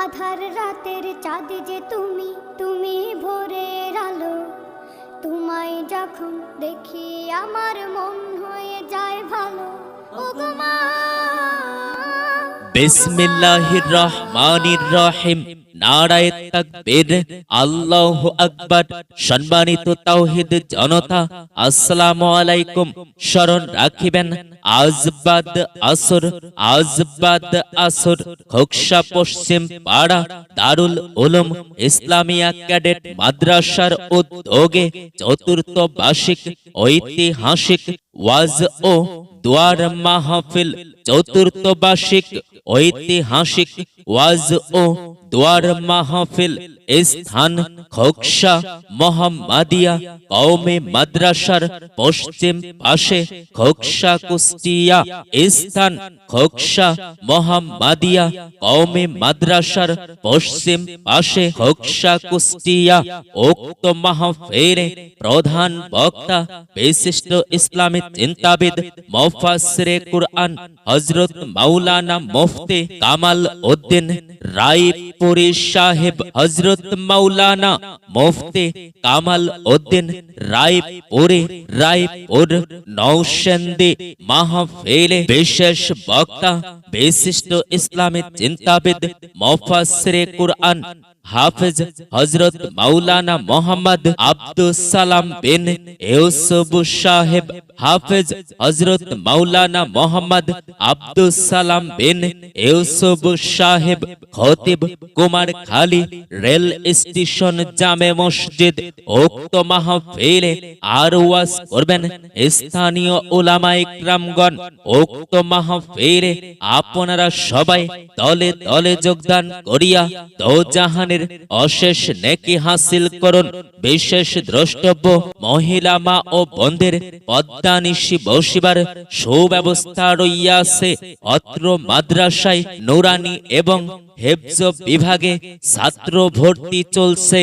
আধার রাতের চাঁদ যে তুমি, তুমি ভোরের আলো। তোমায় যখন দেখি আমার মন হয়ে যায় ভালো। ওগো মা, বিসমিল্লাহির রহমানির রহিম। নারায়ে তাকবীর, আল্লাহু আকবার। সম্মানিত তাওহীদ জনতা, আসসালামু আলাইকুম। স্মরণ রাখিবেন, আজবাদ আসর খোকসা পশ্চিম পাড়া দারুল উলুম ইসলামিয়া ক্যাডেট মাদ্রাসার উদ্যোগে চতুর্থ বার্ষিক ঐতিহাসিক ওয়াজ ও দুয়ার মাহফিল। চতুর্থ বার্ষিক ঐতিহাসিক ওয়াজ ও দুয়ার মাহফিল। স্থান খোকসা মোহাম্মদিয়া কওমি মাদ্রাসার পশ্চিম পাশে, খোকসা কুষ্টিয়া। স্থান খোকসা মোহাম্মদিয়া কওমি মাদ্রাসার পশ্চিম পাশে, খোকসা কুষ্টিয়া। উক্ত মাহফিলে প্রধান বক্তা বিশিষ্ট ইসলামী চিন্তাবিদ মুফাসসিরে কুরআন হযরত মাওলানা মুফতি কামাল উদ্দিন রায়পুরী সাহেব। হযরত মাওলানা মুফতি কামাল উদ্দিন রায়পুর নওশন্দি। মাহফিলে বিশেষ বক্তা বিশিষ্ট ইসলামী চিন্তাবিদ মুফাসসিরে কুরআন হাফেজ হযরত মাওলানা মোহাম্মদ আব্দুস সালাম বিন ইউসুফ সাহেব। হাফেজ হযরত মাওলানা মোহাম্মদ আব্দুস সালাম বিন ইউসুফ সাহেব। খতিব কুমারখালী রেল স্টেশন জামে মসজিদ। উক্ত মাহফিলে আর ওয়াজ করবেন স্থানীয় উলামায়ে ইকরামগণ। উক্ত মাহফিলে আপনারা সবাই দলে দলে যোগদান করিয়া দোজাহানের অশেষ নেকি হাসিল করুন। বিশেষ দ্রষ্টব্য, মহিলা মা ও বোনদের পদ্মানিশি বসিবার সুব্যবস্থা রইয়াছে। অত্র মাদ্রাসায় নুরানি এবং হেফজ বিভাগে ছাত্র ভর্তি চলছে।